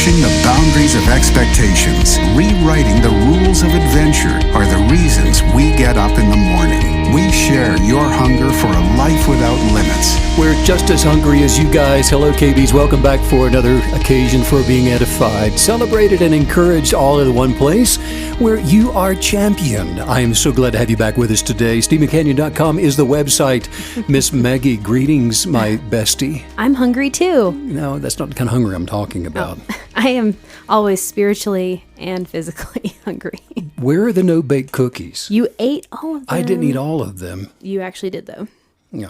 Pushing the boundaries of expectations, rewriting the rules of adventure are the reasons we get up in the morning. We share your hunger for a life without limits. We're just as hungry as you guys. Hello, KBs. Welcome back for another occasion for being edified, celebrated, and encouraged all in one place where you are championed. I am so glad to have you back with us today. StephenCanyon.com is the website. Miss Maggie, greetings, my bestie. I'm hungry too. No, that's not the kind of hunger I'm talking about. Oh, I am always spiritually and physically hungry. Where are the no-bake cookies? You ate all of them. I didn't eat all of them. You actually did, though. No.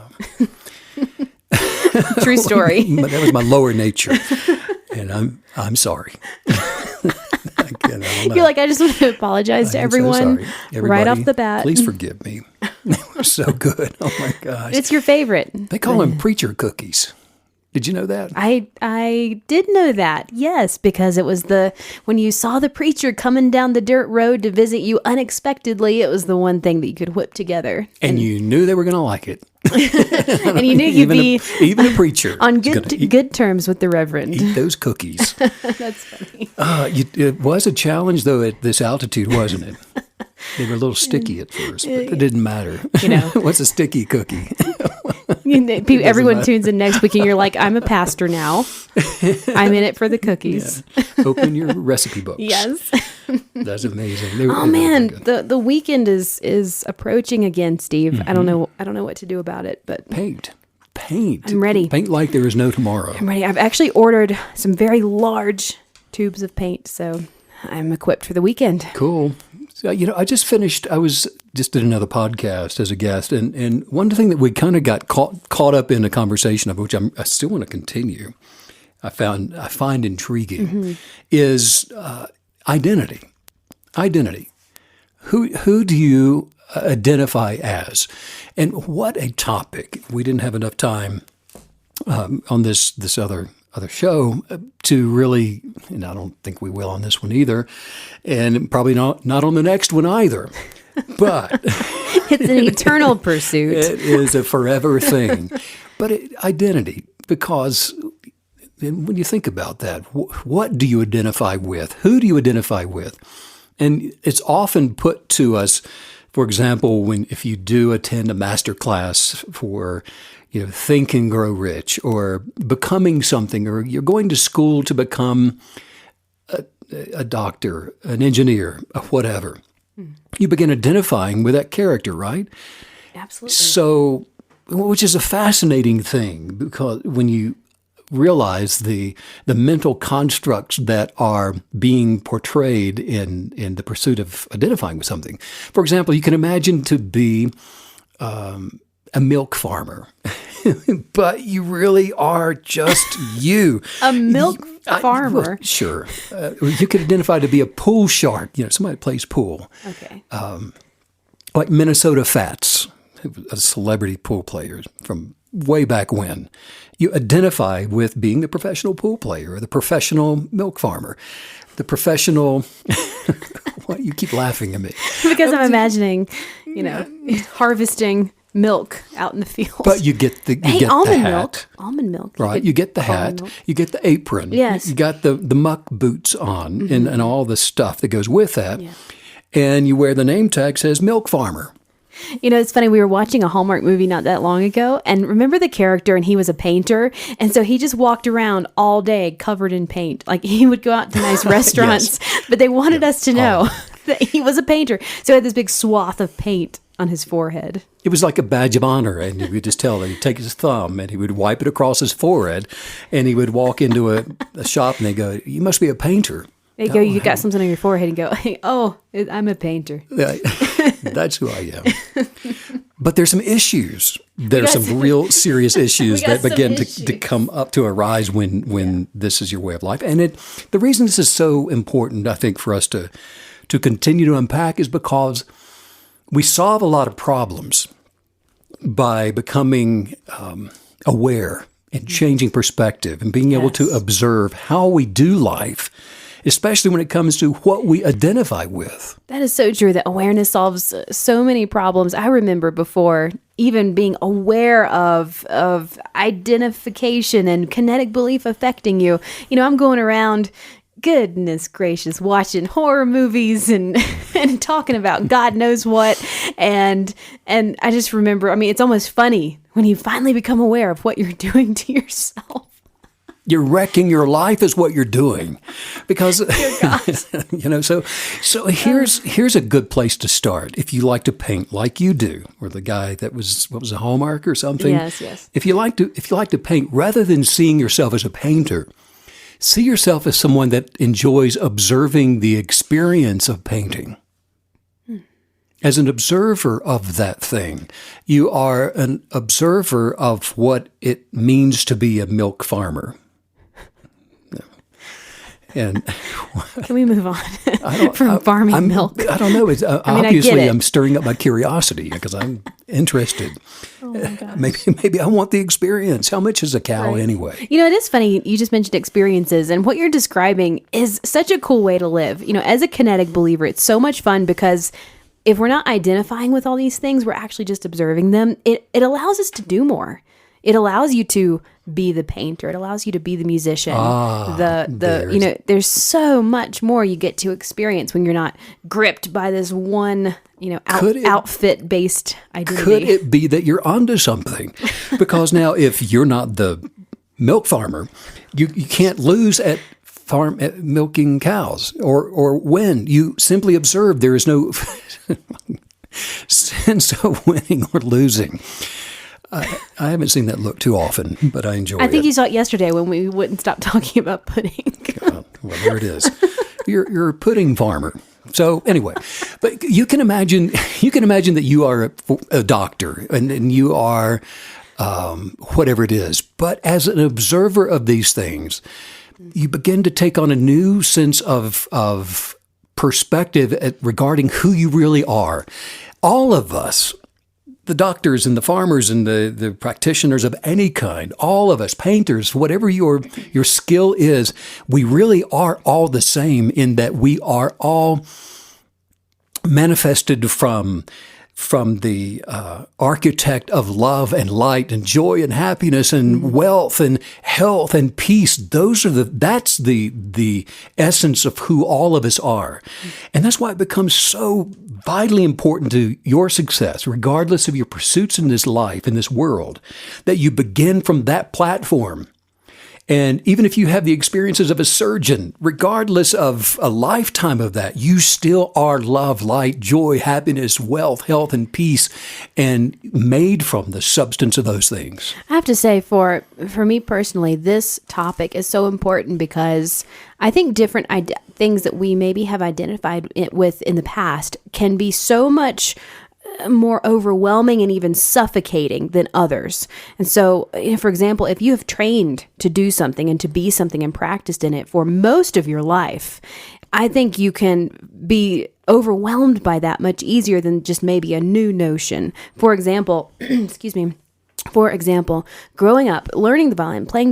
True story. But that was my lower nature, and I'm sorry. You're like, I just want to apologize to everyone right off the bat. Please forgive me. They were so good. Oh my gosh. It's your favorite. They call them preacher cookies. Did you know that? I did know that, yes, because it was when you saw the preacher coming down the dirt road to visit you unexpectedly, it was the one thing that you could whip together. And you knew they were going to like it. And you knew you'd be even a preacher on good terms with the Reverend. Eat those cookies. That's funny. It was a challenge, though, at this altitude, wasn't it? They were a little sticky at first, but it didn't matter. You know, what's a sticky cookie? Everyone tunes in next week and you're like, I'm a pastor now. I'm in it for the cookies. Yeah. Open your recipe books. Yes. That's amazing. The weekend is approaching again, Steve. Mm-hmm. I don't know what to do about it, but paint. I'm ready. Paint like there is no tomorrow. I'm ready. I've actually ordered some very large tubes of paint, so I'm equipped for the weekend. Cool. So, I was just did another podcast as a guest, and one thing that we kind of got caught up in a conversation of, which I still want to continue, I find intriguing, mm-hmm. is identity. Identity. Who do you identify as? And what a topic. We didn't have enough time on this other show to really, and I don't think we will on this one either, and probably not on the next one either. But it's an eternal pursuit. It is a forever thing. But identity, because when you think about that, what do you identify with? Who do you identify with? And it's often put to us, for example, if you do attend a master class for Think and Grow Rich, or becoming something, or you're going to school to become a doctor, an engineer, whatever. You begin identifying with that character, right? Absolutely. So, which is a fascinating thing, because when you realize the mental constructs that are being portrayed in the pursuit of identifying with something. For example, you can imagine to be a milk farmer, but you really are just you. A milk farmer? Well, sure. You could identify to be a pool shark, somebody that plays pool. Okay. Like Minnesota Fats, a celebrity pool player from way back when. You identify with being the professional pool player, or the professional milk farmer, the professional... Why you keep laughing at me? Because I'm imagining, harvesting milk out in the field. But you get the hat. Almond milk. Right. You get the hat. You get the apron. Yes. You got the muck boots on, mm-hmm. and all the stuff that goes with that. Yeah. And you wear the name tag says milk farmer. It's funny. We were watching a Hallmark movie not that long ago, and remember the character, and he was a painter, and so he just walked around all day covered in paint. Like, he would go out to nice restaurants, yes. But they wanted us to know that he was a painter. So he had this big swath of paint on his forehead. It was like a badge of honor, and you could just tell that he'd take his thumb and he would wipe it across his forehead, and he would walk into a shop and they go, "You must be a painter." They go, "You got something on your forehead," and go, "Oh, I'm a painter." That's who I am. But there's some issues. There's some real serious issues that begin to come up to arise when this is your way of life. And the reason this is so important, I think, for us to continue to unpack is because we solve a lot of problems by becoming aware and changing perspective and being able to observe how we do life, especially when it comes to what we identify with. That is so true, that awareness solves so many problems. I remember before even being aware of identification and kinetic belief affecting you. I'm going around goodness gracious, watching horror movies and and talking about God knows what. And I just remember, I mean, it's almost funny when you finally become aware of what you're doing to yourself. You're wrecking your life is what you're doing, because so here's a good place to start. If you like to paint like you do, or the guy that was, what was a Hallmark or something. Yes. If you like to paint, rather than seeing yourself as a painter, see yourself as someone that enjoys observing the experience of painting. As an observer of that thing, you are an observer of what it means to be a milk farmer. And can we move on from farming milk? I don't know. It's, I obviously, I'm stirring up my curiosity because I'm interested. Oh my gosh. Maybe I want the experience. How much is a cow anyway? You know, it is funny. You just mentioned experiences, and what you're describing is such a cool way to live. You know, as a kinetic believer, it's so much fun because if we're not identifying with all these things, we're actually just observing them. It allows us to do more. It allows you to be the painter. It allows you to be the musician. There's so much more you get to experience when you're not gripped by this one, outfit-based identity. Could it be that you're onto something? Because now, if you're not the milk farmer, you can't lose at milking cows, or when you simply observe, there is no sense of winning or losing. I haven't seen that look too often, but I enjoy it. I think you saw it yesterday when we wouldn't stop talking about pudding. Well, there it is. You're a pudding farmer. So anyway, but you can imagine that you are a doctor and you are whatever it is. But as an observer of these things, you begin to take on a new sense of perspective regarding who you really are. All of us, the doctors and the farmers and the practitioners of any kind, all of us, painters, whatever your skill is, we really are all the same in that we are all manifested from the architect of love and light and joy and happiness and wealth and health and peace. That's the essence of who all of us are. And that's why it becomes so vitally important to your success, regardless of your pursuits in this life, in this world, that you begin from that platform. And even if you have the experiences of a surgeon, regardless of a lifetime of that, you still are love, light, joy, happiness, wealth, health, and peace, and made from the substance of those things. I have to say, for me personally, this topic is so important because I think different things that we maybe have identified with in the past can be so much more overwhelming and even suffocating than others. And so, for example, if you have trained to do something and to be something and practiced in it for most of your life, I think you can be overwhelmed by that much easier than just maybe a new notion. For example, growing up, learning the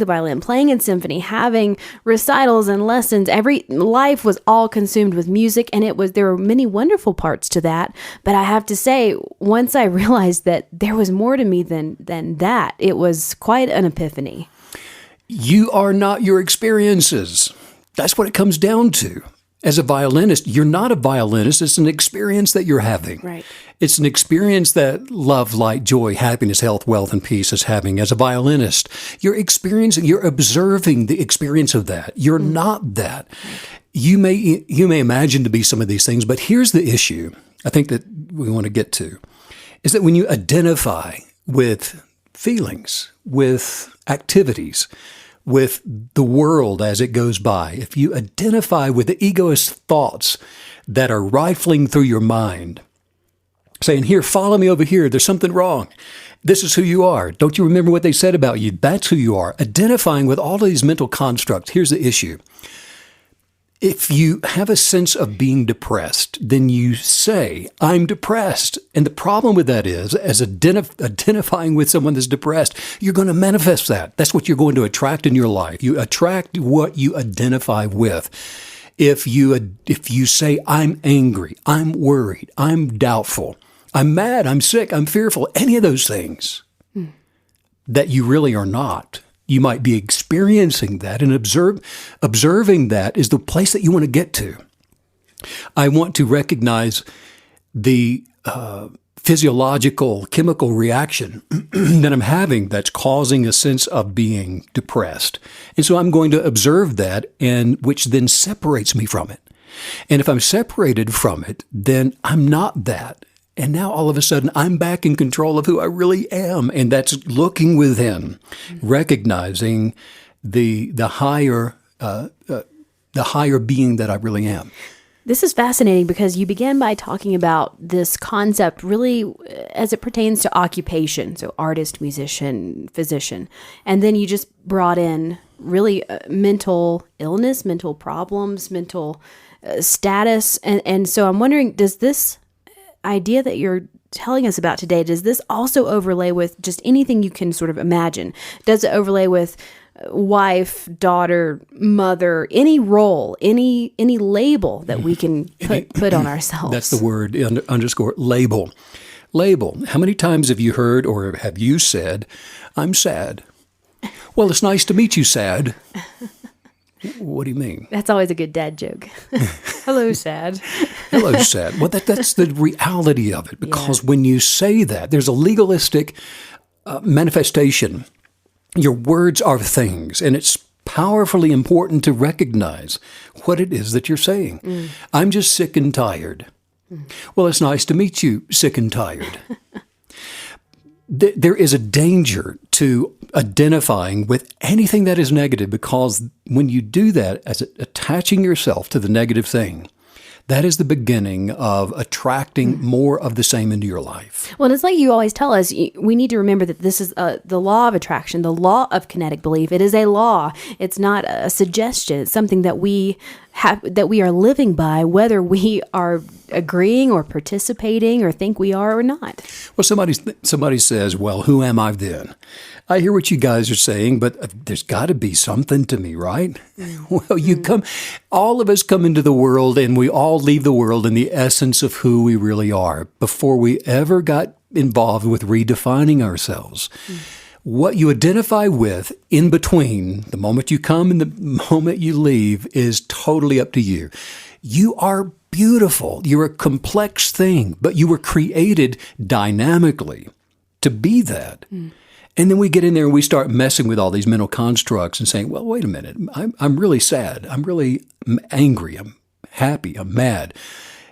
violin, playing in symphony, having recitals and lessons, life was all consumed with music, and there were many wonderful parts to that. But I have to say, once I realized that there was more to me than that, it was quite an epiphany. You are not your experiences. That's what it comes down to. As a violinist, you're not a violinist. It's an experience that you're having. Right. It's an experience that love, light, joy, happiness, health, wealth, and peace is having. As a violinist, you're observing the experience of that. You're not that. You may imagine to be some of these things, but here's the issue I think that we want to get to, is that when you identify with feelings, with activities, with the world as it goes by, if you identify with the egoist thoughts that are rifling through your mind, saying, here, follow me over here, there's something wrong, this is who you are, don't you remember what they said about you, that's who you are, identifying with all of these mental constructs, here's the issue. If you have a sense of being depressed, then you say, I'm depressed. And the problem with that is, as identifying with someone that's depressed, you're going to manifest that. That's what you're going to attract in your life. You attract what you identify with. If you say, I'm angry, I'm worried, I'm doubtful, I'm mad, I'm sick, I'm fearful, any of those things that you really are not, you might be experiencing that, and observing that is the place that you want to get to. I want to recognize the physiological, chemical reaction that I'm having that's causing a sense of being depressed. And so I'm going to observe that, and which then separates me from it. And if I'm separated from it, then I'm not that. And now all of a sudden I'm back in control of who I really am. And that's looking within, recognizing the higher being that I really am. This is fascinating because you began by talking about this concept really as it pertains to occupation. So artist, musician, physician. And then you just brought in really mental illness, mental problems, mental status. And so I'm wondering, does this idea that you're telling us about today, does this also overlay with just anything you can sort of imagine? Does it overlay with wife, daughter, mother, any role, any label that we can put on ourselves? That's the word, underscore, label. Label. How many times have you heard or have you said, I'm sad? Well, it's nice to meet you, sad. What do you mean? That's always a good dad joke. Hello, sad. Hello, sad. Well, that's the reality of it, because when you say that, there's a legalistic manifestation. Your words are things, and it's powerfully important to recognize what it is that you're saying. I'm just sick and tired. Well, it's nice to meet you, sick and tired. There is a danger to identifying with anything that is negative, because when you do that, as attaching yourself to the negative thing, that is the beginning of attracting more of the same into your life. Well, it's like you always tell us, we need to remember that this is the law of attraction, the law of kinetic belief. It is a law. It's not a suggestion. It's something that we are living by, whether we are agreeing or participating or think we are or not. Well, somebody says, well, who am I then? I hear what you guys are saying, but there's got to be something to me, right? Well, all of us come into the world, and we all leave the world in the essence of who we really are before we ever got involved with redefining ourselves. What you identify with in between the moment you come and the moment you leave is totally up to you. You are beautiful. You're a complex thing, but you were created dynamically to be that. And then we get in there and we start messing with all these mental constructs and saying, well, wait a minute, I'm really sad. I'm really angry. I'm happy. I'm mad.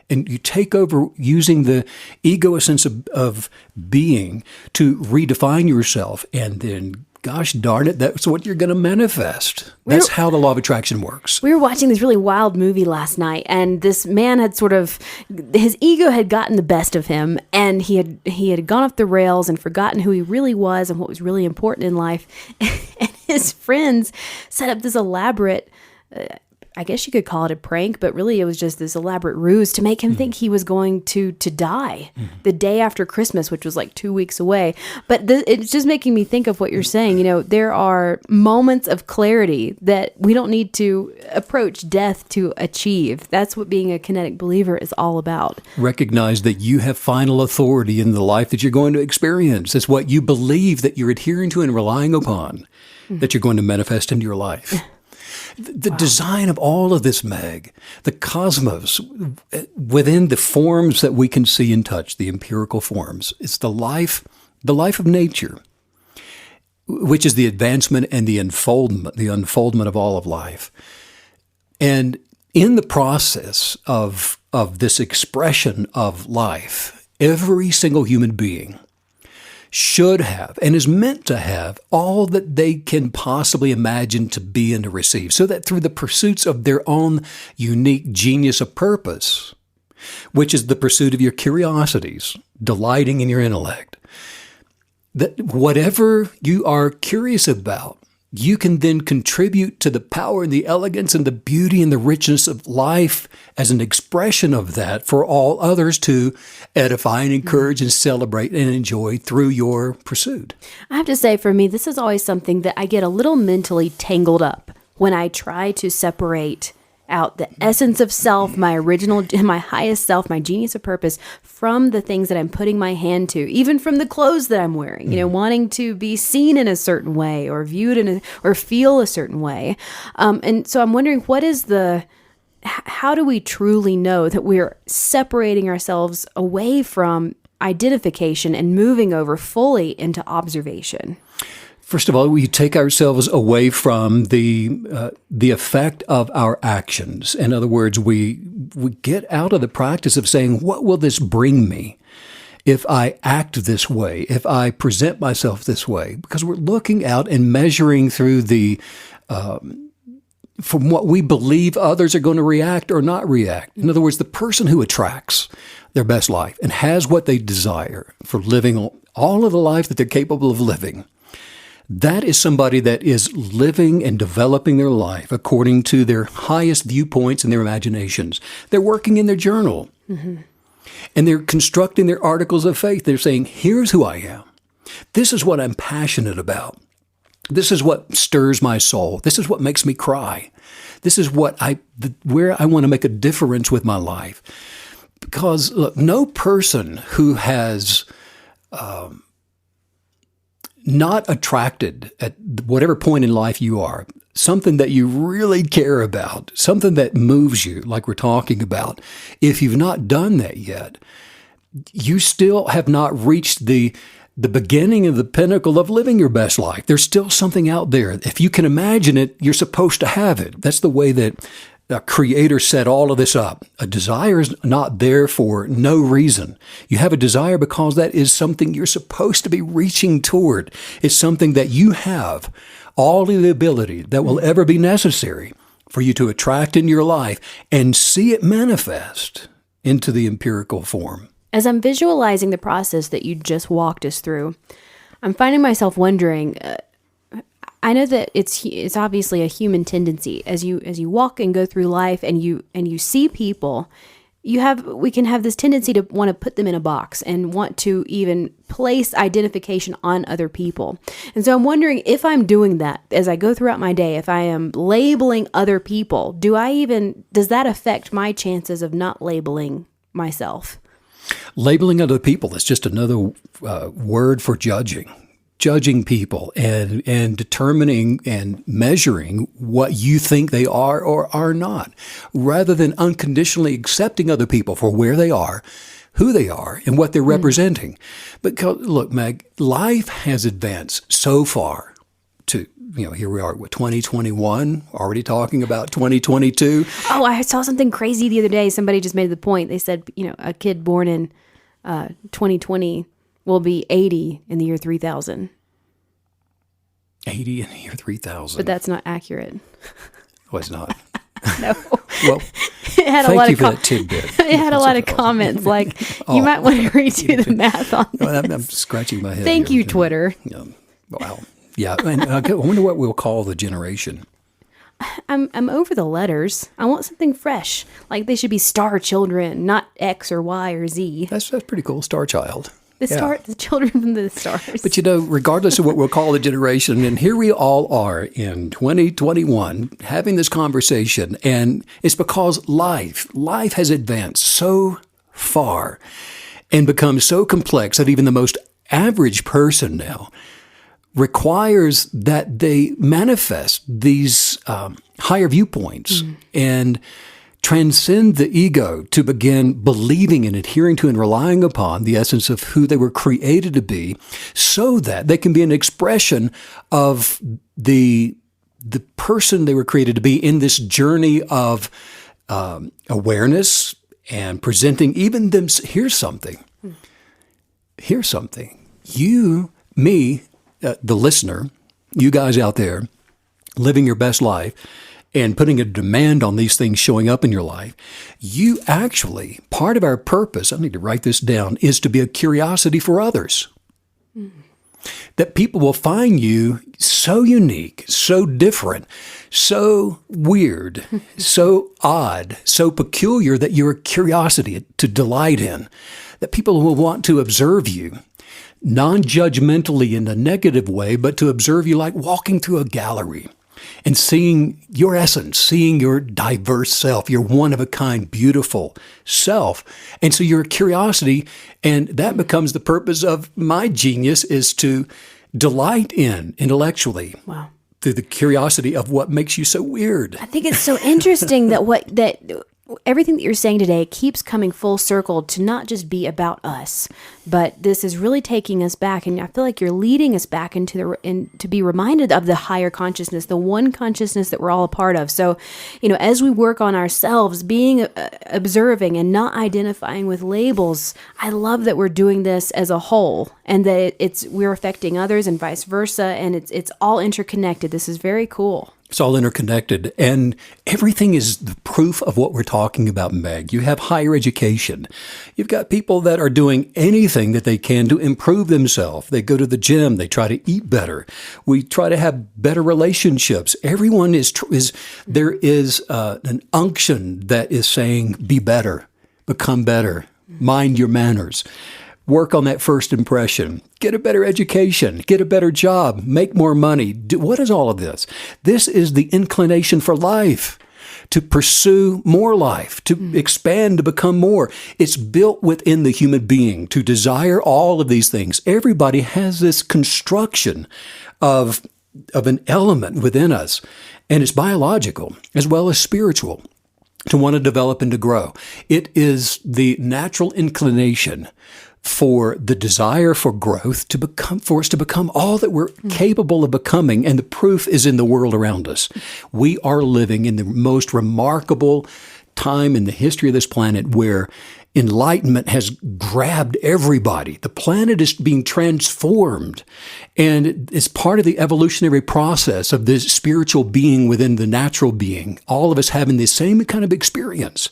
And you take over using the ego sense of being to redefine yourself. And then, gosh darn it, that's what you're going to manifest. That's how the law of attraction works. We were watching this really wild movie last night, and this man had his ego had gotten the best of him, and he had gone off the rails and forgotten who he really was and what was really important in life. And his friends set up this elaborate, I guess you could call it a prank, but really it was just this elaborate ruse to make him think he was going to die the day after Christmas, which was like 2 weeks away. But it's just making me think of what you're saying. You know, there are moments of clarity that we don't need to approach death to achieve. That's what being a kinetic believer is all about. Recognize that you have final authority in the life that you're going to experience. It's what you believe that you're adhering to and relying upon that you're going to manifest into your life. The design of all of this, Meg, the cosmos, within the forms that we can see and touch, the empirical forms, it's the life of nature, which is the advancement and the unfoldment of all of life. And in the process of this expression of life, every single human being should have and is meant to have all that they can possibly imagine to be and to receive, so that through the pursuits of their own unique genius of purpose, which is the pursuit of your curiosities, delighting in your intellect, that whatever you are curious about, you can then contribute to the power and the elegance and the beauty and the richness of life as an expression of that for all others to edify and encourage and celebrate and enjoy through your pursuit. I have to say, for me, this is always something that I get a little mentally tangled up when I try to separate out the essence of self, my original, my highest self, my genius of purpose from the things that I'm putting my hand to, even from the clothes that I'm wearing, wanting to be seen in a certain way or viewed or feel a certain way. And so I'm wondering, how do we truly know that we're separating ourselves away from identification and moving over fully into observation? First of all, we take ourselves away from the effect of our actions. In other words, we get out of the practice of saying, what will this bring me if I act this way, if I present myself this way? Because we're looking out and measuring through from what we believe others are going to react or not react. In other words, the person who attracts their best life and has what they desire for living all of the life that they're capable of living, that is somebody that is living and developing their life according to their highest viewpoints and their imaginations. They're working in their journal. Mm-hmm. And they're constructing their articles of faith. They're saying, here's who I am. This is what I'm passionate about. This is what stirs my soul. This is what makes me cry. This is where I want to make a difference with my life. Because, look, no person who has not attracted at whatever point in life you are, something that you really care about, something that moves you, like we're talking about, if you've not done that yet, you still have not reached the beginning of the pinnacle of living your best life. There's still something out there. If you can imagine it, you're supposed to have it. That's the way that the Creator set all of this up. A desire is not there for no reason. You have a desire because that is something you're supposed to be reaching toward. It's something that you have all of the ability that will ever be necessary for you to attract in your life and see it manifest into the empirical form. As I'm visualizing the process that you just walked us through, I'm finding myself wondering, I know that it's obviously a human tendency as you walk and go through life and you see people, we can have this tendency to want to put them in a box and want to even place identification on other people. And so I'm wondering if I'm doing that as I go throughout my day, if I am labeling other people, does that affect my chances of not labeling myself? Labeling other people is just another word for judging people and determining and measuring what you think they are or are not, rather than unconditionally accepting other people for where they are, who they are, and what they're representing. Because, look, Meg, life has advanced so far to, here we are with 2021, already talking about 2022. Oh, I saw something crazy the other day. Somebody just made the point. They said, a kid born in 2020 will be 80 in the year 3000. 80 in the year 3000. But that's not accurate. Oh, it's not. No. Well, it had thank you for that tidbit. It had a lot of comments like, you might want to redo the math on this. I'm scratching my head. Thank here. you, Twitter. Wow. Yeah, and I wonder what we'll call the generation. I'm over the letters. I want something fresh. Like they should be star children, not X or Y or Z. That's pretty cool. Star child. The children from the stars. But regardless of what we'll call the generation, and here we all are in 2021 having this conversation, and it's because life has advanced so far and become so complex that even the most average person now requires that they manifest these higher viewpoints and transcend the ego to begin believing and adhering to and relying upon the essence of who they were created to be, so that they can be an expression of the person they were created to be in this journey of awareness and presenting even them. Here's something. You, me, the listener, you guys out there living your best life and putting a demand on these things showing up in your life, you actually, part of our purpose, I need to write this down, is to be a curiosity for others. That people will find you so unique, so different, so weird, so odd, so peculiar that you're a curiosity to delight in. That people will want to observe you, non-judgmentally in a negative way, but to observe you like walking through a gallery. and seeing your essence, seeing your diverse self, your one-of-a-kind, beautiful self. And so you're a curiosity, and that becomes the purpose of my genius, is to delight in intellectually. Wow. Through the curiosity of what makes you so weird. I think it's so interesting that everything that you're saying today keeps coming full circle to not just be about us, but this is really taking us back. And I feel like you're leading us back into to be reminded of the higher consciousness, the one consciousness that we're all a part of. So, as we work on ourselves, being observing and not identifying with labels, I love that we're doing this as a whole, and that we're affecting others and vice versa, and it's all interconnected. This is very cool. It's all interconnected, and everything is the proof of what we're talking about, Meg. You have higher education. You've got people that are doing anything that they can to improve themselves. They go to the gym. They try to eat better. We try to have better relationships. Everyone there is an unction that is saying, be better, become better, mind your manners. Work on that first impression. Get a better education. Get a better job. Make more money. What is all of this? This is the inclination for life, to pursue more life, to expand, to become more. It's built within the human being to desire all of these things. Everybody has this construction of an element within us, and it's biological as well as spiritual, to want to develop and to grow. It is the natural inclination for the desire for growth for us to become all that we're capable of becoming. And the proof is in the world around us. We are living in the most remarkable time in the history of this planet where enlightenment has grabbed everybody. The planet is being transformed, and it's part of the evolutionary process of this spiritual being within the natural being. All of us having the same kind of experience,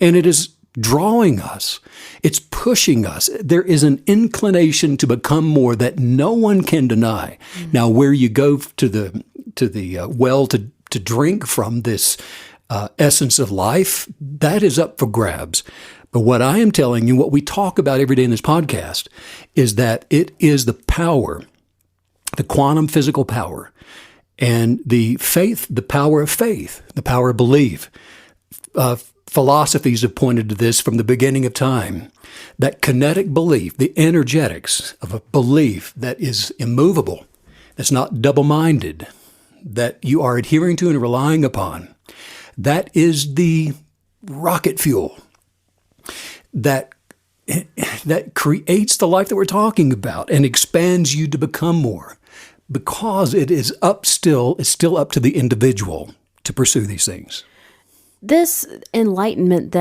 and it is drawing us. It's pushing us. There is an inclination to become more that no one can deny. Mm-hmm. Now, where you go to the well to drink from this essence of life, that is up for grabs. But what I am telling you, what we talk about every day in this podcast, is that it is the power, the quantum physical power, and the power of faith, the power of belief. Philosophies have pointed to this from the beginning of time, that kinetic belief, the energetics of a belief that is immovable, that's not double-minded, that you are adhering to and relying upon. That is the rocket fuel that creates the life that we're talking about and expands you to become more, because it's still up to the individual to pursue these things. This enlightenment,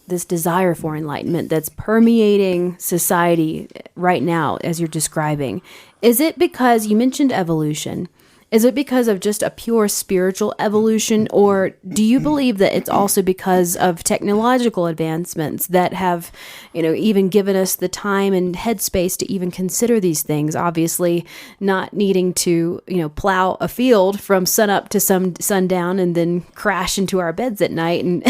this desire for enlightenment that's permeating society right now, as you're describing, is it because you mentioned evolution? Is it because of just a pure spiritual evolution, or do you believe that it's also because of technological advancements that have, even given us the time and headspace to even consider these things? Obviously, not needing to, plow a field from sunup to sundown and then crash into our beds at night, and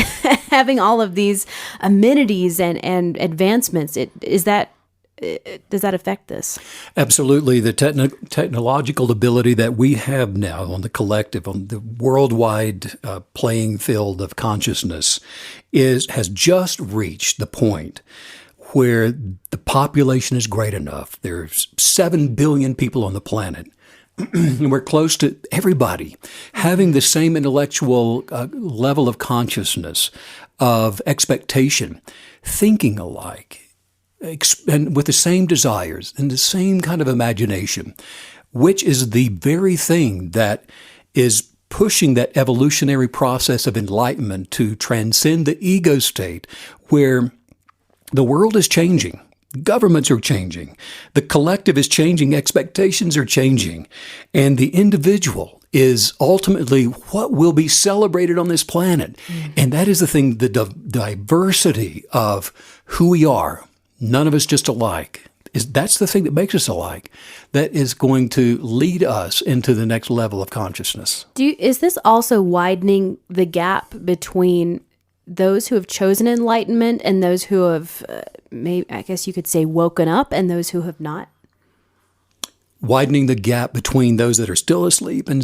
having all of these amenities and advancements. Does that affect this? Absolutely. The technological ability that we have now on the collective, on the worldwide playing field of consciousness, has just reached the point where the population is great enough. There's 7 billion people on the planet. And we're close to everybody having the same intellectual level of consciousness, of expectation, thinking alike, and with the same desires and the same kind of imagination, which is the very thing that is pushing that evolutionary process of enlightenment to transcend the ego state, where the world is changing. Governments are changing. The collective is changing. Expectations are changing. And the individual is ultimately what will be celebrated on this planet. Mm-hmm. And that is the thing, the diversity of who we are. None of us just alike. That's the thing that makes us alike. That is going to lead us into the next level of consciousness. Is this also widening the gap between those who have chosen enlightenment and those who have, maybe, I guess you could say, woken up, and those who have not? widening the gap between those that are still asleep and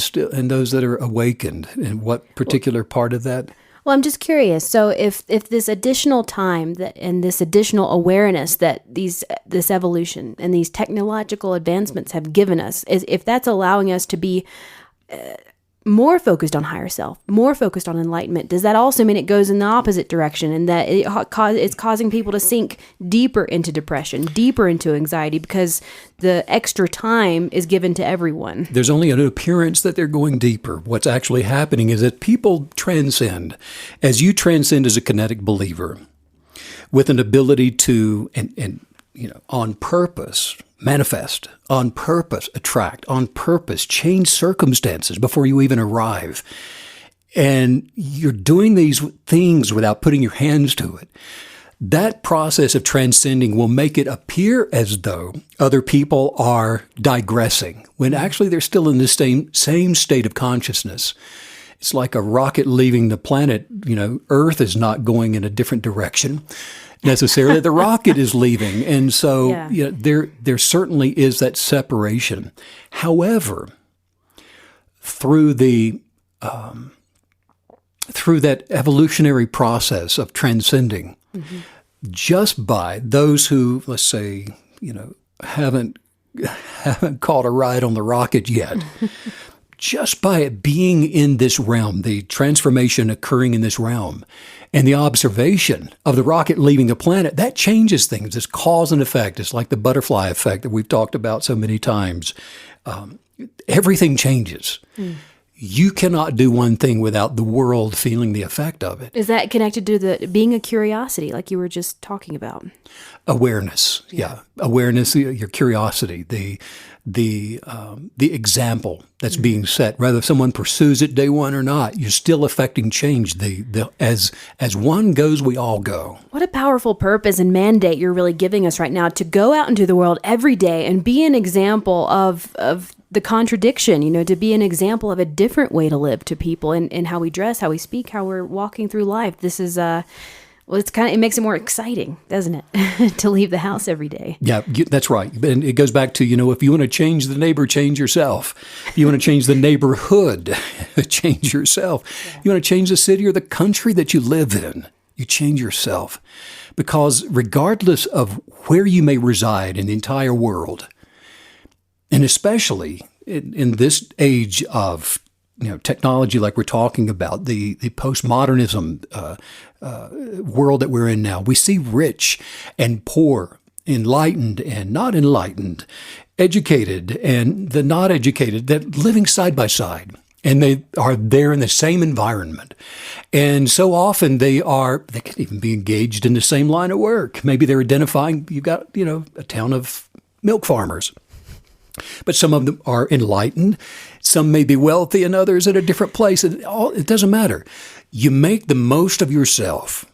those that are awakened. And what particular part of that? Well, I'm just curious. So if this additional time and this additional awareness that this evolution and these technological advancements have given us, if that's allowing us to be more focused on higher self, more focused on enlightenment, does that also mean it goes in the opposite direction, and that it's causing people to sink deeper into depression, deeper into anxiety, because the extra time is given to everyone? There's only an appearance that they're going deeper. What's actually happening is that people transcend. As you transcend as a kinetic believer, with an ability to, and on purpose, manifest, on purpose, attract, on purpose, change circumstances before you even arrive. And you're doing these things without putting your hands to it. That process of transcending will make it appear as though other people are digressing, when actually they're still in the same state of consciousness. It's like a rocket leaving the planet. Earth is not going in a different direction necessarily. The rocket is leaving. And so there certainly is that separation. However, through that evolutionary process of transcending, just by those who, let's say, haven't caught a ride on the rocket yet, just by it being in this realm, the transformation occurring in this realm, and the observation of the rocket leaving the planet, that changes things. It's cause and effect. It's like the butterfly effect that we've talked about so many times. Everything changes. You cannot do one thing without the world feeling the effect of it. Is that connected to being a curiosity, like you were just talking about? Awareness, yeah. Awareness, your curiosity, the example that's being set. Whether someone pursues it day one or not, you're still affecting change. As one goes, we all go. What a powerful purpose and mandate you're really giving us right now, to go out into the world every day and be an example of the contradiction, to be an example of a different way to live to people, in how we dress, how we speak, how we're walking through life. This is it makes it more exciting, doesn't it, to leave the house every day? Yeah, that's right. And it goes back to, if you want to change the neighbor, change yourself. If you want to change the neighborhood, change yourself. Yeah. You want to change the city or the country that you live in, you change yourself. Because regardless of where you may reside in the entire world, and especially in this age of technology, like we're talking about, the postmodernism world that we're in now, we see rich and poor, enlightened and not enlightened, educated and the not educated, that living side by side. And they are there in the same environment. And so often they can even be engaged in the same line of work. Maybe they're identifying, you've got, a town of milk farmers. But some of them are enlightened. Some may be wealthy and others at a different place. It doesn't matter. You make the most of yourself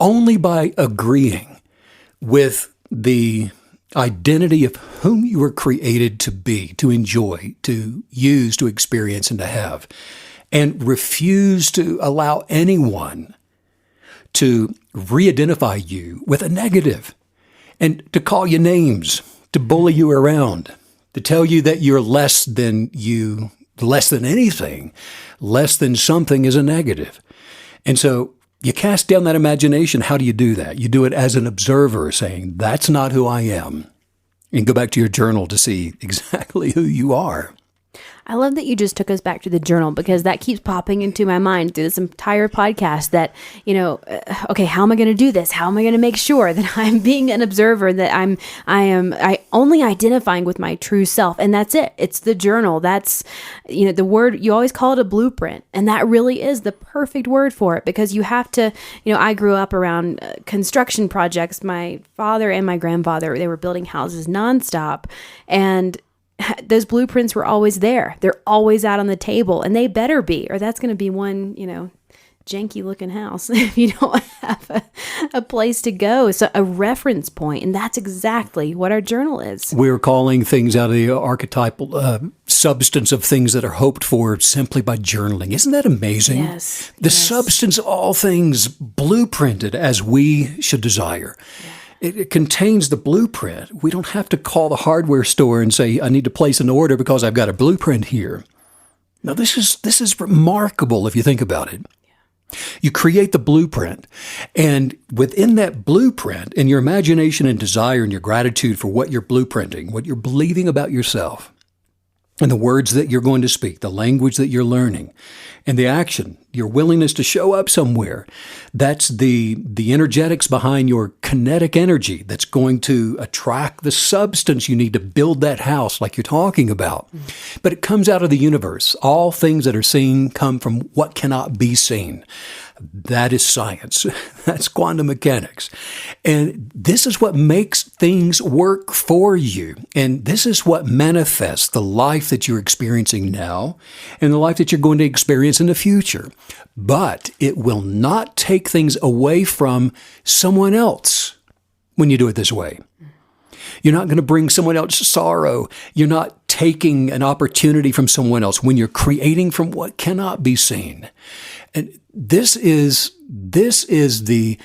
only by agreeing with the identity of whom you were created to be, to enjoy, to use, to experience, and to have. And refuse to allow anyone to re-identify you with a negative and to call you names, to bully you around, to tell you that you're less than anything, less than something is a negative. And so you cast down that imagination. How do you do that? You do it as an observer, saying, that's not who I am. And go back to your journal to see exactly who you are. I love that you just took us back to the journal, because that keeps popping into my mind through this entire podcast that, okay, how am I going to do this? How am I going to make sure that I'm being an observer, that I only identifying with my true self? And that's it. It's the journal. That's, the word, you always call it a blueprint. And that really is the perfect word for it, because you have to, I grew up around construction projects. My father and my grandfather, they were building houses nonstop. And those blueprints were always there. They're always out on the table, and they better be, or that's going to be one, janky looking house if you don't have a place to go. So a reference point, and that's exactly what our journal is. We're calling things out of the archetypal substance of things that are hoped for simply by journaling. Isn't that amazing? Yes. The substance of all things blueprinted as we should desire. Yeah. It contains the blueprint. We don't have to call the hardware store and say, I need to place an order because I've got a blueprint here. Now, this is remarkable if you think about it. You create the blueprint, and within that blueprint, in your imagination and desire and your gratitude for what you're blueprinting, what you're believing about yourself, and the words that you're going to speak, the language that you're learning, and the action, your willingness to show up somewhere, that's the energetics behind your kinetic energy that's going to attract the substance you need to build that house like you're talking about. But it comes out of the universe. All things that are seen come from what cannot be seen. That is science. That's quantum mechanics. And this is what makes things work for you. And this is what manifests the life that you're experiencing now and the life that you're going to experience in the future. But it will not take things away from someone else when you do it this way. You're not going to bring someone else sorrow. You're not taking an opportunity from someone else when you're creating from what cannot be seen. And this is the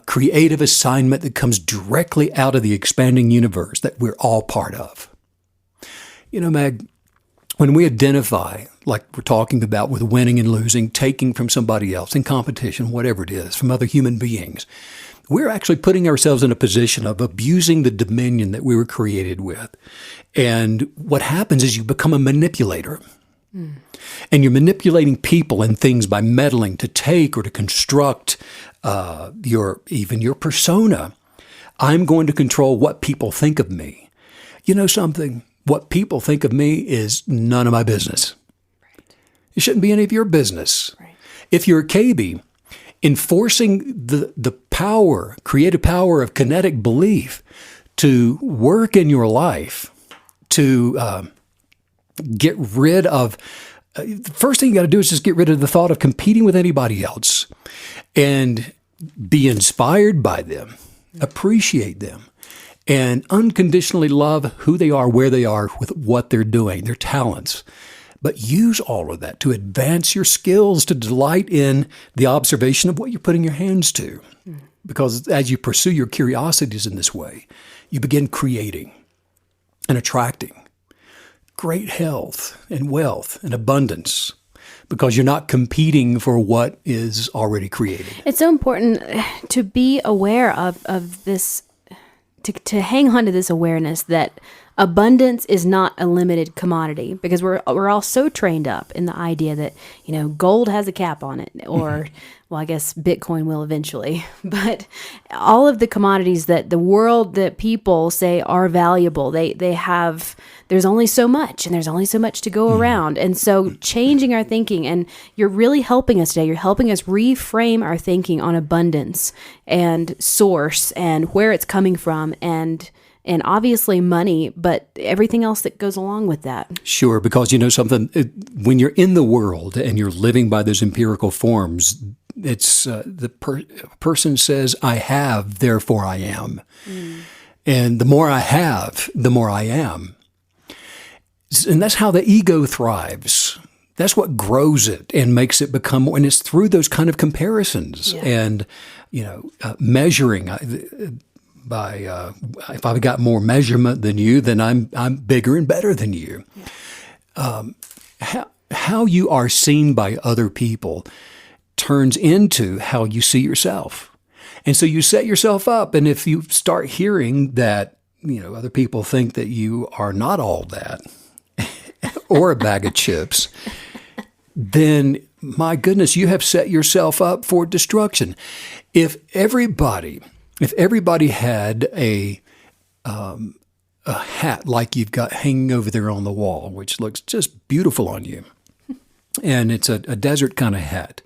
creative assignment that comes directly out of the expanding universe that we're all part of. You know, Meg, when we identify, like we're talking about with winning and losing, taking from somebody else in competition, whatever it is, from other human beings, we're actually putting ourselves in a position of abusing the dominion that we were created with. And what happens is you become a manipulator. And you're manipulating people and things by meddling to take or to construct your persona. I'm going to control what people think of me. You know something? What people think of me is none of my business. Right. It shouldn't be any of your business. Right. If you're a KB, enforcing the power, creative power of kinetic belief to work in your life, to get rid of, the first thing you got to do is just get rid of the thought of competing with anybody else and be inspired by them, appreciate them, and unconditionally love who they are, where they are, with what they're doing, their talents. But use all of that to advance your skills, to delight in the observation of what you're putting your hands to. Because as you pursue your curiosities in this way, you begin creating and attracting great health and wealth and abundance, because you're not competing for what is already created. It's so important to be aware of this, to hang on to this awareness that abundance is not a limited commodity, because we're all so trained up in the idea that, you know, gold has a cap on it, or well, I guess Bitcoin will eventually, but all of the commodities that the world, that people say are valuable, they have, there's only so much, and there's only so much to go around. And so changing our thinking, and you're really helping us today, you're helping us reframe our thinking on abundance and source and where it's coming from, and obviously money, but everything else that goes along with that. Sure, because you know something, when you're in the world and you're living by those empirical forms, it's person says, I have, therefore I am. And the more I have, the more I am. And that's how the ego thrives. That's what grows it and makes it become more. And it's through those kind of comparisons and, you know, measuring. If I've got more measurement than you, then I'm bigger and better than you. How you are seen by other people turns into how you see yourself. And so you set yourself up, and if you start hearing that, you know, other people think that you are not all that or a bag of chips, then my goodness, you have set yourself up for destruction. If everybody had a hat like you've got hanging over there on the wall, which looks just beautiful on you, and it's a desert kind of hat.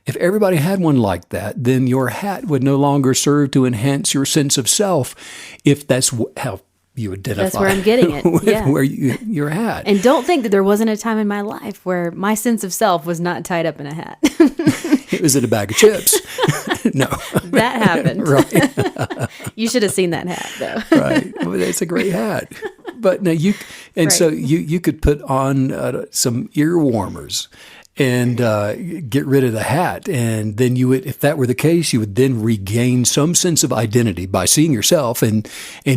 If everybody had one like that, then your hat would no longer serve to enhance your sense of self, if that's how you identify. That's where I'm getting it. with where your hat. And don't think that there wasn't a time in my life where my sense of self was not tied up in a hat. It was in a bag of chips. No. That happened. Right. You should have seen that hat, though. Right. Well, it's a great hat. But now so you could put on some ear warmers and get rid of the hat. And then you would, if that were the case, you would then regain some sense of identity by seeing yourself and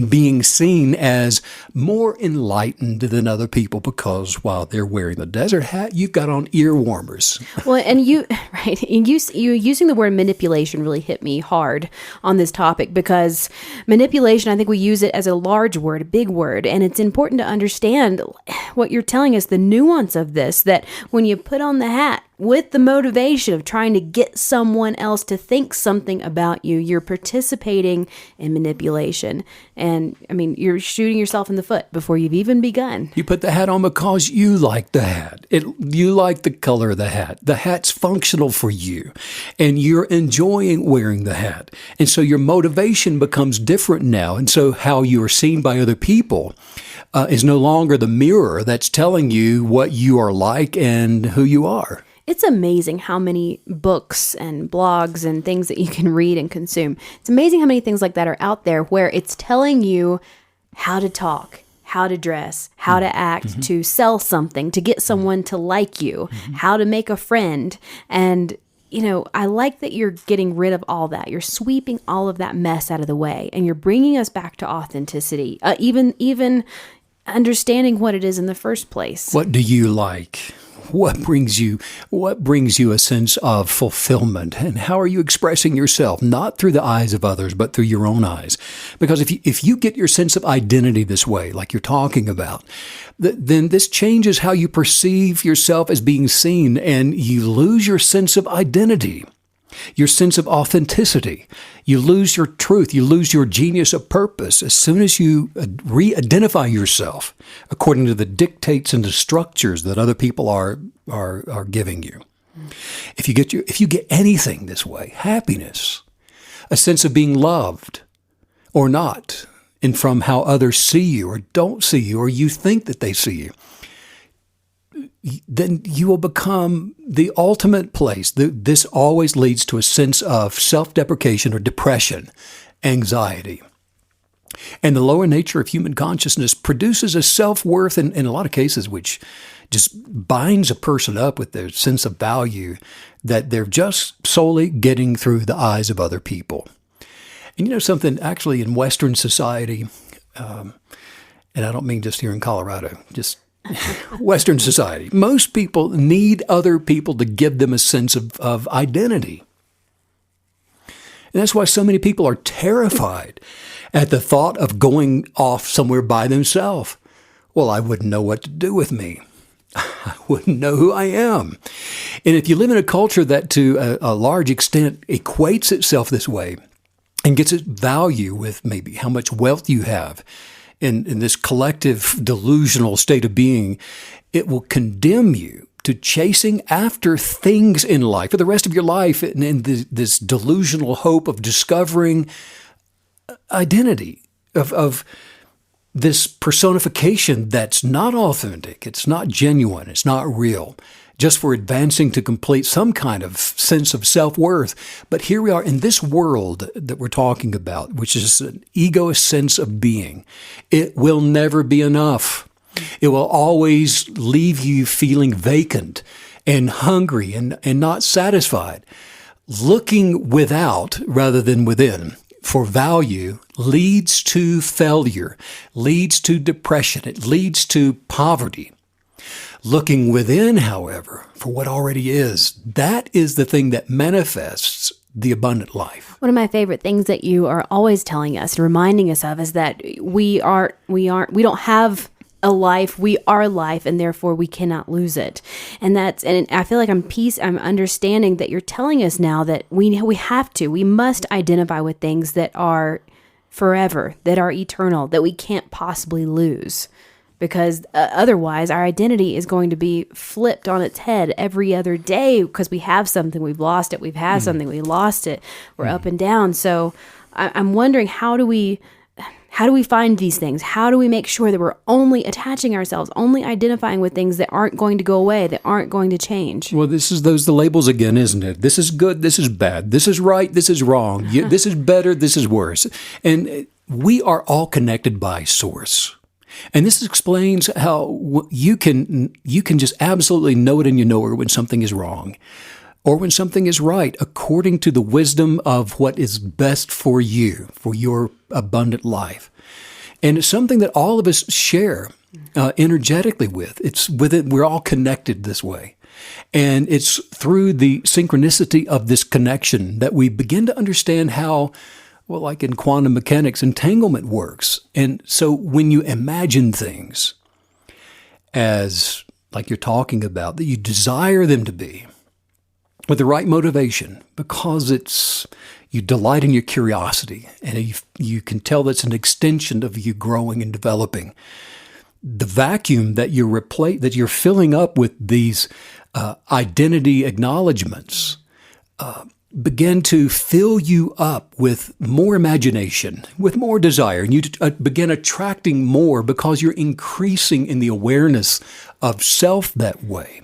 being seen as more enlightened than other people, because while they're wearing the desert hat, you've got on ear warmers. Well, and you using the word manipulation really hit me hard on this topic, because manipulation, I think we use it as a large word, a big word, and it's important to understand what you're telling us, the nuance of this, that when you put on the hat with the motivation of trying to get someone else to think something about you, you're participating in manipulation. And I mean, you're shooting yourself in the foot before you've even begun. You put the hat on because you like the hat. You like the color of the hat. The hat's functional for you, and you're enjoying wearing the hat. And so your motivation becomes different now. And so how you are seen by other people is no longer the mirror that's telling you what you are like and who you are. It's amazing how many books and blogs and things that you can read and consume. It's amazing how many things like that are out there where it's telling you how to talk, how to dress, how to act, to sell something, to get someone to like you, how to make a friend. And, you know, I like that you're getting rid of all that. You're sweeping all of that mess out of the way, and you're bringing us back to authenticity, even understanding what it is in the first place. What do you like? What brings you a sense of fulfillment? And how are you expressing yourself? Not through the eyes of others, but through your own eyes. Because if you get your sense of identity this way, like you're talking about, then this changes how you perceive yourself as being seen, and you lose your sense of identity, your sense of authenticity. You lose your truth. You lose your genius of purpose as soon as you re-identify yourself according to the dictates and the structures that other people are giving you. If you get anything this way, happiness, a sense of being loved or not, and from how others see you or don't see you, or you think that they see you, then you will become the ultimate place. This always leads to a sense of self-deprecation or depression, anxiety. And the lower nature of human consciousness produces a self-worth in a lot of cases, which just binds a person up with their sense of value that they're just solely getting through the eyes of other people. And you know something, actually in Western society, and I don't mean just here in Colorado, just Western society, most people need other people to give them a sense of identity. And that's why so many people are terrified at the thought of going off somewhere by themselves. Well, I wouldn't know what to do with me. I wouldn't know who I am. And if you live in a culture that to a large extent equates itself this way and gets its value with maybe how much wealth you have, in this collective delusional state of being, it will condemn you to chasing after things in life for the rest of your life in this delusional hope of discovering identity, of this personification that's not authentic, it's not genuine, it's not real, just for advancing to complete some kind of sense of self-worth. But here we are in this world that we're talking about, which is an egoist sense of being. It will never be enough. It will always leave you feeling vacant and hungry and not satisfied. Looking without rather than within for value leads to failure, leads to depression, it leads to poverty. Looking within, however, for what already is, that is the thing that manifests the abundant life. One of my favorite things that you are always telling us and reminding us of is that we don't have a life, we are life, and therefore we cannot lose it. And I feel like I'm understanding that you're telling us now that we must identify with things that are forever, that are eternal, that we can't possibly lose. Because otherwise our identity is going to be flipped on its head every other day, because we have something, we've lost it, we've had something, we lost it, we're up and down. So I'm wondering, how do we find these things? How do we make sure that we're only attaching ourselves, only identifying with things that aren't going to go away, that aren't going to change? Well, this is the labels again, isn't it? This is good, this is bad, this is right, this is wrong, this is better, this is worse. And we are all connected by source. And this explains how you can just absolutely know it in your knower when something is wrong or when something is right, according to the wisdom of what is best for you, for your abundant life. And it's something that all of us share energetically with. It's with it. We're all connected this way. And it's through the synchronicity of this connection that we begin to understand how, well, like in quantum mechanics, entanglement works. And so when you imagine things as, like you're talking about, that you desire them to be, with the right motivation, because you delight in your curiosity, and you can tell that's an extension of you growing and developing. The vacuum that you're filling up with these identity acknowledgments begin to fill you up with more imagination, with more desire, and you begin attracting more because you're increasing in the awareness of self that way.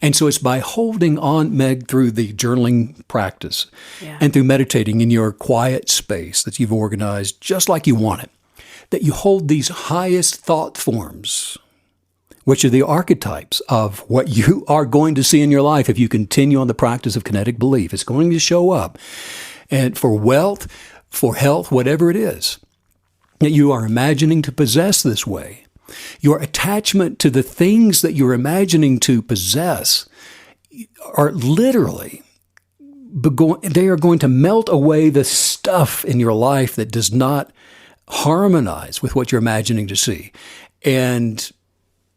And so it's by holding on, Meg, through the journaling practice and through meditating in your quiet space that you've organized just like you want it, that you hold these highest thought forms, which are the archetypes of what you are going to see in your life if you continue on the practice of kinetic belief. It's going to show up. And for wealth, for health, whatever it is, that you are imagining to possess this way. Your attachment to the things that you're imagining to possess are literally, they are going to melt away the stuff in your life that does not harmonize with what you're imagining to see. And,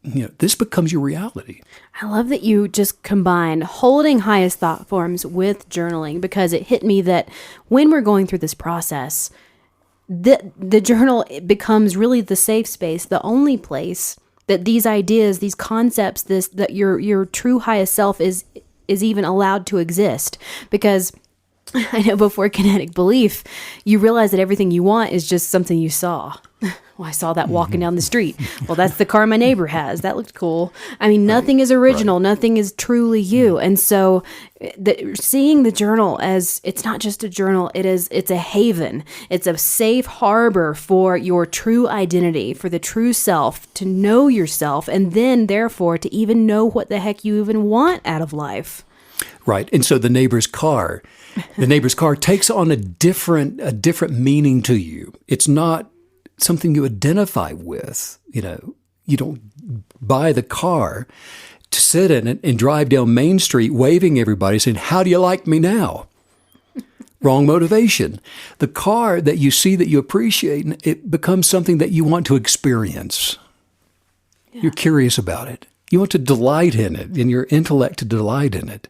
this becomes your reality. I love that you just combine holding highest thought forms with journaling, because it hit me that when we're going through this process, the journal becomes really the safe space, the only place that these ideas, these concepts, that your true highest self is even allowed to exist. Because I know before kinetic belief, you realize that everything you want is just something you saw. Well, I saw that walking down the street. Well, that's the car my neighbor has. That looked cool. I mean, nothing is original. Right. Nothing is truly you. And so seeing the journal as, it's not just a journal, it's a haven. It's a safe harbor for your true identity, for the true self, to know yourself, and then therefore to even know what the heck you even want out of life. Right. And so the neighbor's car takes on a different meaning to you. It's not something you identify with. You don't buy the car to sit in it and drive down Main Street waving everybody saying, "How do you like me now?" Wrong motivation. The car that you see that you appreciate, it becomes something that you want to experience. Yeah. You're curious about it. You want to delight in it, in your intellect to delight in it.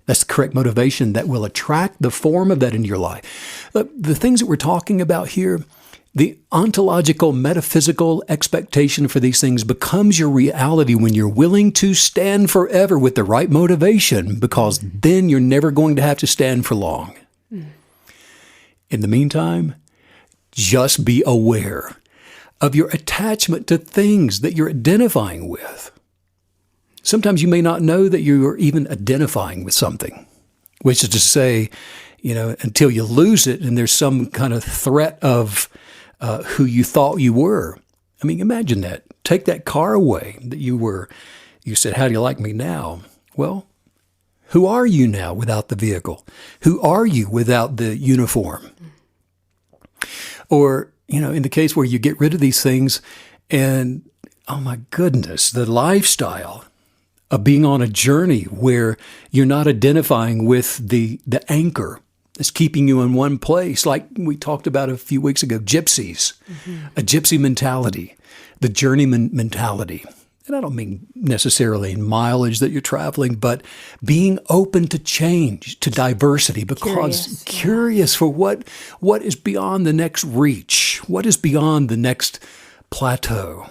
That's the correct motivation that will attract the form of that in your life. The things that we're talking about here, the ontological, metaphysical expectation for these things becomes your reality when you're willing to stand forever with the right motivation, because then you're never going to have to stand for long. In the meantime, just be aware of your attachment to things that you're identifying with. Sometimes you may not know that you're even identifying with something, which is to say, until you lose it and there's some kind of threat of who you thought you were. I mean, imagine that. Take that car away that you said, "How do you like me now?" Well, who are you now without the vehicle? Who are you without the uniform? Or, in the case where you get rid of these things and, oh my goodness, the lifestyle of being on a journey where you're not identifying with the anchor that's keeping you in one place, like we talked about a few weeks ago, gypsies, a gypsy mentality, the journeyman mentality. And I don't mean necessarily in mileage that you're traveling, but being open to change, to diversity, because curious for what is beyond the next reach, what is beyond the next plateau.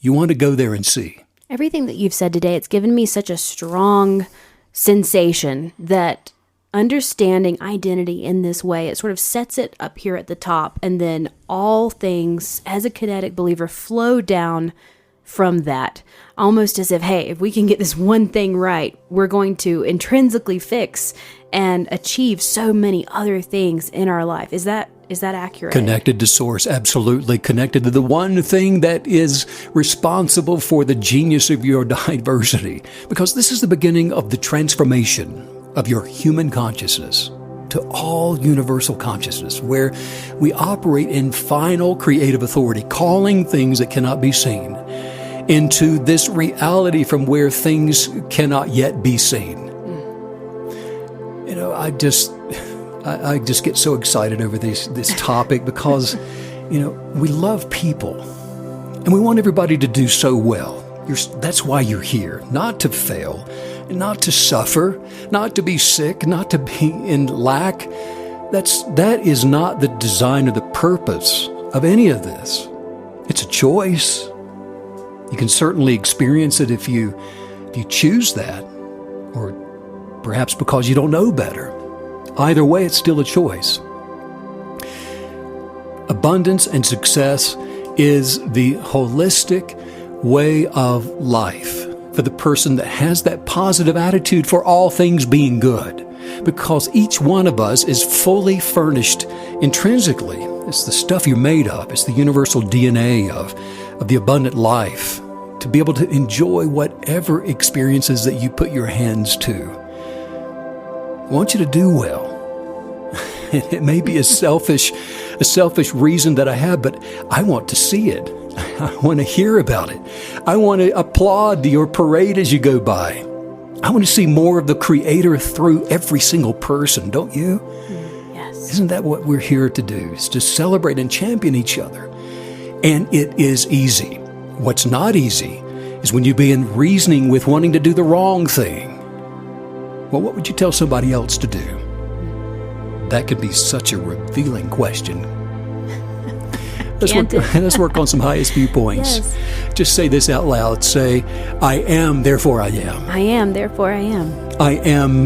You want to go there and see. Everything that you've said today, it's given me such a strong sensation that understanding identity in this way, it sort of sets it up here at the top, and then all things, as a kinetic believer, flow down from that, almost as if, hey, if we can get this one thing right, we're going to intrinsically fix and achieve so many other things in our life. Is that Is that accurate? Connected to source, absolutely. Connected to the one thing that is responsible for the genius of your diversity. Because this is the beginning of the transformation of your human consciousness to all universal consciousness, where we operate in final creative authority, calling things that cannot be seen into this reality from where things cannot yet be seen. You know, I just get so excited over this topic because, you know, we love people and we want everybody to do so well. That's why you're here, not to fail, not to suffer, not to be sick, not to be in lack. That is not the design or the purpose of any of this. It's a choice. You can certainly experience it if you choose that, or perhaps because you don't know better. Either way, it's still a choice. Abundance and success is the holistic way of life for the person that has that positive attitude for all things being good, because each one of us is fully furnished intrinsically. It's the stuff you're made of. It's the universal DNA of the abundant life, to be able to enjoy whatever experiences that you put your hands to. I want you to do well. It may be a selfish reason that I have, but I want to see it. I want to hear about it. I want to applaud your parade as you go by. I want to see more of the Creator through every single person, don't you? Yes. Isn't that what we're here to do? Is to celebrate and champion each other. And it is easy. What's not easy is when you begin reasoning with wanting to do the wrong thing. Well, what would you tell somebody else to do? That could be such a revealing question. Let's work on some highest viewpoints. Yes. Just say this out loud. Say, I am, therefore I am. I am, therefore I am. I am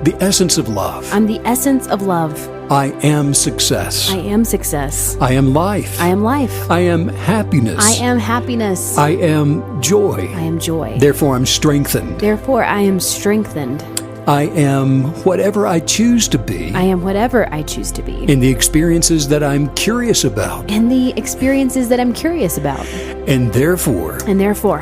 the essence of love. I'm the essence of love. I am success. I am success. I am life. I am life. I am happiness. I am happiness. I am joy. I am joy. Therefore I'm strengthened. Therefore I am strengthened. I am whatever I choose to be. I am whatever I choose to be. In the experiences that I'm curious about. In the experiences that I'm curious about. And therefore,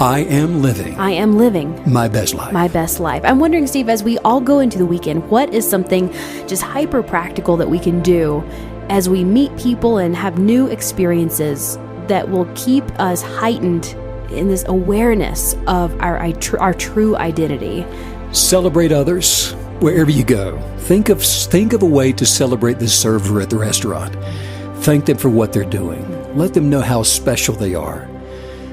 I am living. I am living my best life. My best life. I'm wondering, Steve, as we all go into the weekend, what is something just hyper practical that we can do as we meet people and have new experiences that will keep us heightened in this awareness of our true identity? Celebrate others wherever you go. Think of a way to celebrate the server at the restaurant. Thank them for what they're doing. Let them know how special they are.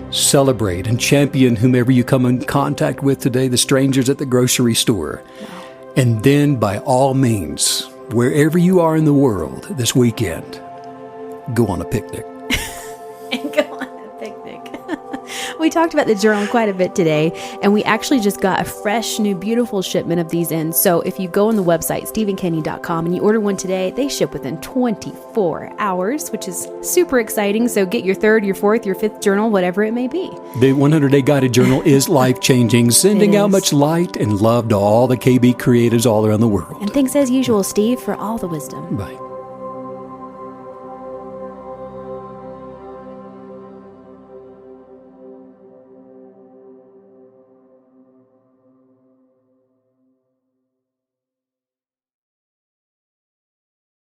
Celebrate and champion whomever you come in contact with today, the strangers at the grocery store. And then, by all means, wherever you are in the world this weekend, go on a picnic. And go on a picnic. We talked about the journal quite a bit today, and we actually just got a fresh, new, beautiful shipment of these in. So if you go on the website, stephenkenny.com, and you order one today, they ship within 24 hours, which is super exciting. So get your third, your fourth, your fifth journal, whatever it may be. The 100-Day Guided Journal is life-changing, sending out much light and love to all the KB creatives all around the world. And thanks as usual, Steve, for all the wisdom. Bye.